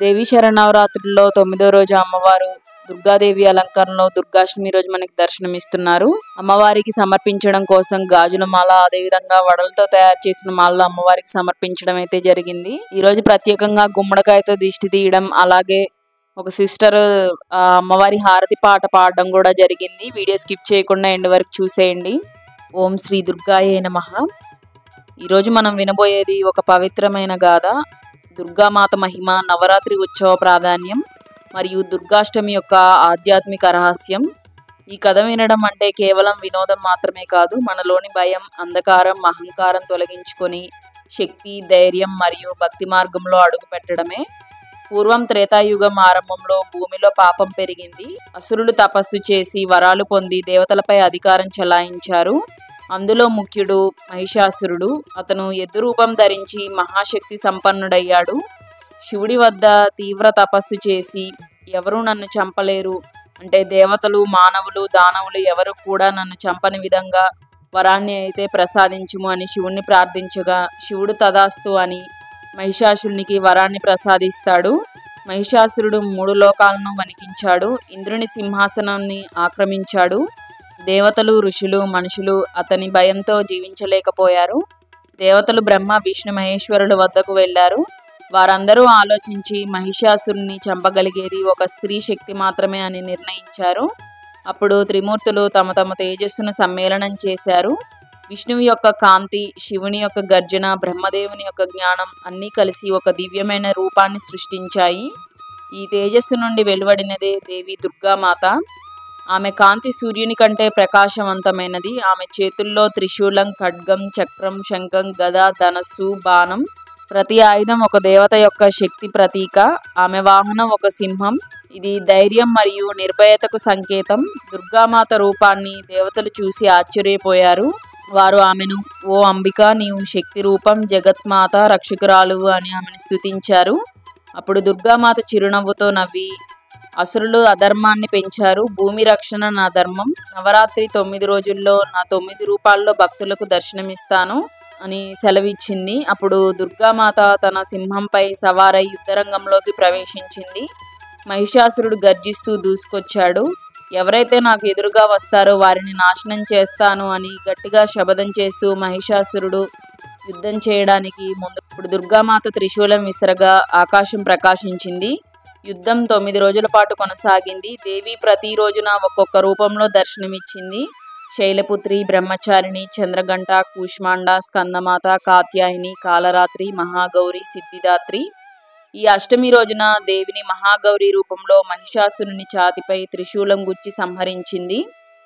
దేవీ శరణవరాత్రుల్లో 9వ రోజు అమ్మవారు దుర్గాదేవి అలంకరణలో దుర్గాష్టమి రోజు మనకి దర్శనమిస్తున్నారు. అమ్మవారికి సమర్పించడం కోసం గాజుల మాల, అదేవిధంగా వడలతో తయారు చేసిన మాలలో అమ్మవారికి సమర్పించడం అయితే జరిగింది. ఈ రోజు ప్రత్యేకంగా గుమ్మడికాయతో దిష్టి తీయడం, అలాగే ఒక సిస్టర్ అమ్మవారి హారతి పాట పాడడం కూడా జరిగింది. వీడియో స్కిప్ చేయకుండా ఎండ్ వరకు చూసేయండి. ఓం శ్రీ దుర్గాయే నమః. ఈరోజు మనం వినబోయేది ఒక పవిత్రమైన గాథ. దుర్గామాత మహిమ, నవరాత్రి ఉత్సవ ప్రాధాన్యం మరియు దుర్గాష్టమి యొక్క ఆధ్యాత్మిక రహస్యం. ఈ కథ వినడం అంటే కేవలం వినోదం మాత్రమే కాదు, మనలోని భయం, అంధకారం, అహంకారం తొలగించుకొని శక్తి, ధైర్యం మరియు భక్తి మార్గంలో అడుగు పెట్టడమే. పూర్వం త్రేతాయుగం ఆరంభంలో భూమిలో పాపం పెరిగింది. అసురులు తపస్సు చేసి వరాలు పొంది దేవతలపై అధికారం చెలాయించారు. అందులో ముఖ్యుడు మహిషాసురుడు. అతను ఎద్దు రూపం ధరించి మహాశక్తి సంపన్నుడయ్యాడు. శివుడి వద్ద తీవ్ర తపస్సు చేసి ఎవరూ నన్ను చంపలేరు, అంటే దేవతలు, మానవులు, దానవులు ఎవరు కూడా నన్ను చంపని విధంగా వరాన్ని అయితే ప్రసాదించుము అని శివుణ్ణి ప్రార్థించగా శివుడు తదాస్తు అని మహిషాసురునికి వరాన్ని ప్రసాదిస్తాడు. మహిషాసురుడు 3 లోకాలను వణికించాడు. ఇంద్రుని సింహాసనాన్ని ఆక్రమించాడు. దేవతలు, ఋషులు, మనుషులు అతని భయంతో జీవించలేకపోయారు. దేవతలు బ్రహ్మ, విష్ణు, మహేశ్వరుల వద్దకు వెళ్ళారు. వారందరూ ఆలోచించి మహిషాసురుని చంపగలిగేది ఒక స్త్రీ శక్తి మాత్రమే అని నిర్ణయించారు. అప్పుడు త్రిమూర్తులు తమ తమ తేజస్సును సమ్మేళనం చేశారు. విష్ణువు యొక్క కాంతి, శివుని యొక్క గర్జన, బ్రహ్మదేవుని యొక్క జ్ఞానం అన్నీ కలిసి ఒక దివ్యమైన రూపాన్ని సృష్టించాయి. ఈ తేజస్సు నుండి వెలువడినదే దేవి దుర్గామాత. ఆమె కాంతి సూర్యుని కంటే ప్రకాశవంతమైనది. ఆమె చేతుల్లో త్రిశూలం, ఖడ్గం, చక్రం, శంఖం, గద, ధనస్సు, బాణం, ప్రతి ఆయుధం ఒక దేవత యొక్క శక్తి ప్రతీక. ఆమె వాహనం ఒక సింహం. ఇది ధైర్యం మరియు నిర్భయతకు సంకేతం. దుర్గామాత రూపాన్ని దేవతలు చూసి ఆశ్చర్యపోయారు. వారు ఆమెను, ఓ అంబిక, నీవు శక్తి రూపం, జగత్మాత, రక్షకురాలు అని ఆమెను స్తుతించారు. అప్పుడు దుర్గామాత చిరునవ్వుతో నవ్వి, అసురులు అధర్మాన్ని పెంచారు, భూమి రక్షణ నా ధర్మం, నవరాత్రి 9 రోజుల్లో నా 9 రూపాల్లో భక్తులకు దర్శనమిస్తాను అని సెలవిచ్చింది. అప్పుడు దుర్గామాత తన సింహంపై సవారై యుద్ధరంగంలోకి ప్రవేశించింది. మహిషాసురుడు గర్జిస్తూ దూసుకొచ్చాడు. ఎవరైతే నాకు ఎదురుగా వస్తారో వారిని నాశనం చేస్తాను అని గట్టిగా శపథం చేస్తూ మహిషాసురుడు యుద్ధం చేయడానికి ముందు ఇప్పుడు దుర్గామాత త్రిశూలం విసరగా ఆకాశం ప్రకాశించింది. యుద్ధం 9 రోజుల పాటు కొనసాగింది. దేవి ప్రతి రోజున ఒక్కొక్క రూపంలో దర్శనమిచ్చింది. శైలపుత్రి, బ్రహ్మచారిణి, చంద్రగంట, కూష్మాండ, స్కందమాత, కాత్యాయిని, కాలరాత్రి, మహాగౌరి, సిద్ధిదాత్రి. ఈ అష్టమి రోజున దేవిని మహాగౌరి రూపంలో మహిషాసురుని ఛాతిపై త్రిశూలం గుచ్చి సంహరించింది.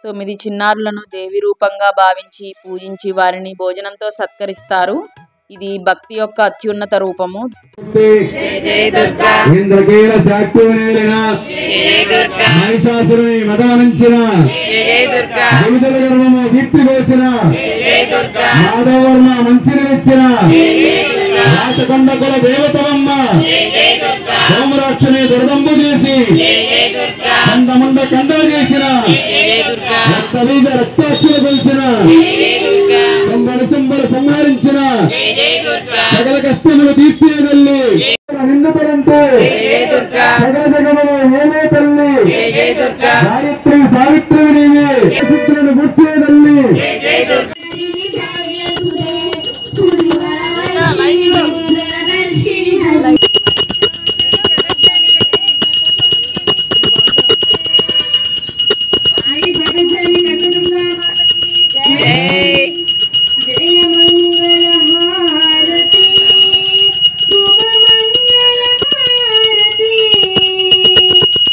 9 చిన్నారులను దేవి రూపంగా భావించి పూజించి వారిని భోజనంతో సత్కరిస్తారు. ఇది భక్తి యొక్క అత్యున్నత రూపము. మహిషాసురుని మదవరించిన విడుదల గర్వము కీర్తిగోచిన మాధవర్మ మంచిని ఇచ్చిన రాచకొండ కుల దేవతవమ్మ సోమరాక్షుని దురదంబు చేసి కందముండ కండలు చేసిన రక్తబీజ రక్తాక్షులు కొలిచిన సంబర సంహరించిన సకల కష్టములు తీర్చే తల్లి నిండుపడంతో సకల జగములు ఏమే తల్లి గాయత్రి సావిత్రి నీవే సిద్ధులను గుర్చే తల్లి.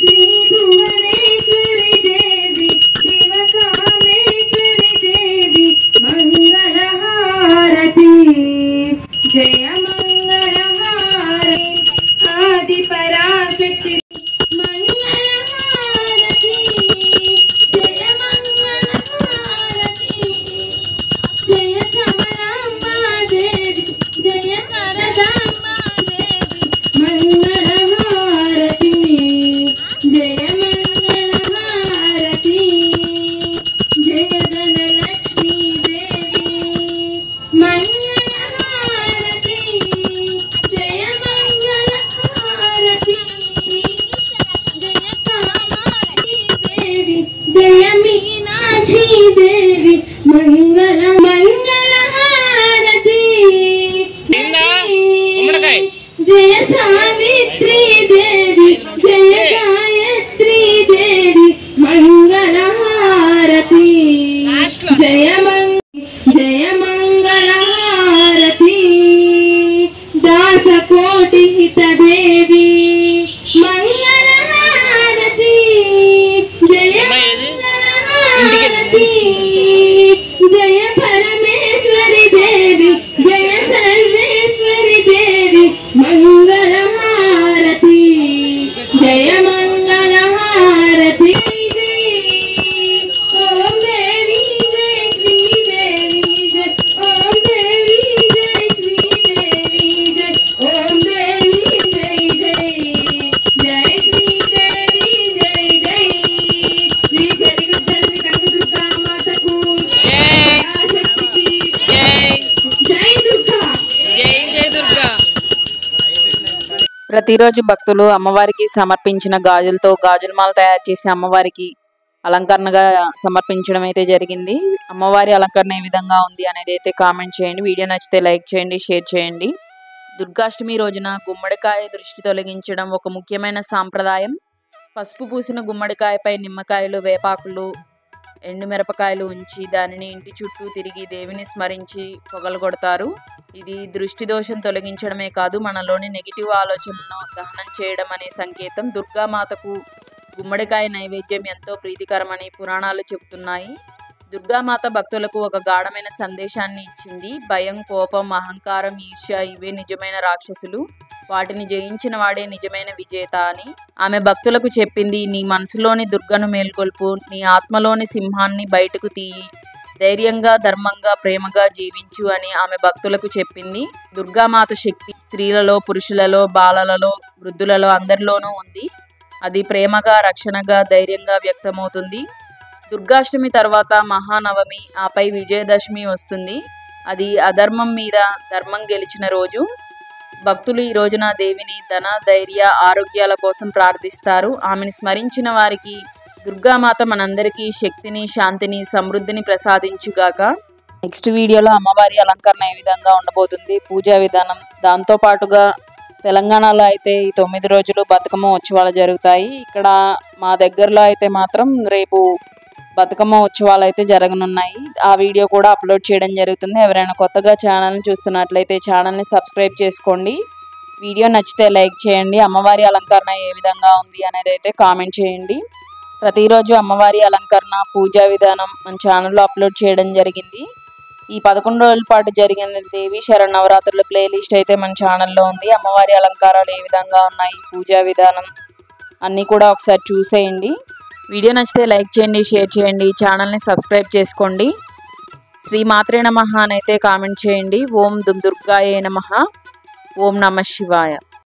శ్రీ భువనేశ్వరి ప్రతిరోజు భక్తులు అమ్మవారికి సమర్పించిన గాజులతో గాజులమాల తయారు చేసి అమ్మవారికి అలంకరణగా సమర్పించడం అయితే జరిగింది. అమ్మవారి అలంకరణ ఏ విధంగా ఉంది అనేది అయితే కామెంట్ చేయండి. వీడియో నచ్చితే లైక్ చేయండి, షేర్ చేయండి. దుర్గాష్టమి రోజున గుమ్మడికాయ దృష్టి తొలగించడం ఒక ముఖ్యమైన సాంప్రదాయం. పసుపు పూసిన గుమ్మడికాయపై నిమ్మకాయలు, వేపాకులు, ఎండుమిరపకాయలు ఉంచి దానిని ఇంటి చుట్టూ తిరిగి దేవిని స్మరించి పొగలగొడతారు. ఇది దృష్టి దోషం తొలగించడమే కాదు, మనలోని నెగిటివ్ ఆలోచనలను దహనం చేయడం అనే సంకేతం. దుర్గామాతకు గుమ్మడికాయ నైవేద్యం ఎంతో ప్రీతికరమని పురాణాలు చెబుతున్నాయి. దుర్గామాత భక్తులకు ఒక గాఢమైన సందేశాన్ని ఇచ్చింది. భయం, కోపం, అహంకారం, ఈర్ష్య ఇవే నిజమైన రాక్షసులు, వాటిని జయించిన వాడే నిజమైన విజేత అని ఆమె భక్తులకు చెప్పింది. నీ మనసులోని దుర్గను మేల్కొల్పు, నీ ఆత్మలోని సింహాన్ని బయటకు తీయి, ధైర్యంగా, ధర్మంగా, ప్రేమగా జీవించు అని ఆమె భక్తులకు చెప్పింది. దుర్గామాత శక్తి స్త్రీలలో, పురుషులలో, బాలలలో, వృద్ధులలో అందరిలోనూ ఉంది. అది ప్రేమగా, రక్షణగా, ధైర్యంగా వ్యక్తమవుతుంది. దుర్గాష్టమి తర్వాత మహానవమి, ఆపై విజయదశమి వస్తుంది. అది అధర్మం మీద ధర్మం గెలిచిన రోజు. భక్తులు ఈ రోజున దేవిని ధన, ధైర్య, ఆరోగ్యాల కోసం ప్రార్థిస్తారు. ఆమెను స్మరించిన వారికి దుర్గామాత మనందరికీ శక్తిని, శాంతిని, సమృద్ధిని ప్రసాదించుగాక. నెక్స్ట్ వీడియోలో అమ్మవారి అలంకరణ ఏ విధంగా ఉండబోతుంది, పూజా విధానం, దాంతో పాటుగా తెలంగాణలో అయితే ఈ 9 రోజులు బతుకమ్మ ఉత్సవాలు జరుగుతాయి. ఇక్కడ మా దగ్గరలో అయితే మాత్రం రేపు బతుకమ్మ ఉత్సవాలు అయితే జరగనున్నాయి. ఆ వీడియో కూడా అప్లోడ్ చేయడం జరుగుతుంది. ఎవరైనా కొత్తగా ఛానల్ని చూస్తున్నట్లయితే ఛానల్ని సబ్స్క్రైబ్ చేసుకోండి. వీడియో నచ్చితే లైక్ చేయండి. అమ్మవారి అలంకరణ ఏ విధంగా ఉంది అనేది అయితే కామెంట్ చేయండి. ప్రతిరోజు అమ్మవారి అలంకరణ, పూజా విధానం మన ఛానల్లో అప్లోడ్ చేయడం జరిగింది. ఈ 11 రోజుల పాటు జరిగిన దేవి శరన్నవరాత్రుల ప్లేలిస్ట్ అయితే మన ఛానల్లో ఉంది. అమ్మవారి అలంకారాలు ఏ విధంగా ఉన్నాయి, పూజా విధానం అన్నీ కూడా ఒకసారి చూసేయండి. వీడియో నచ్చితే లైక్ చేయండి, షేర్ చేయండి, ఛానల్ని సబ్స్క్రైబ్ చేసుకోండి. శ్రీ మాత్రే నమః అని అయితే కామెంట్ చేయండి. ఓం దుర్గాయే నమః. ఓం నమః శివాయ.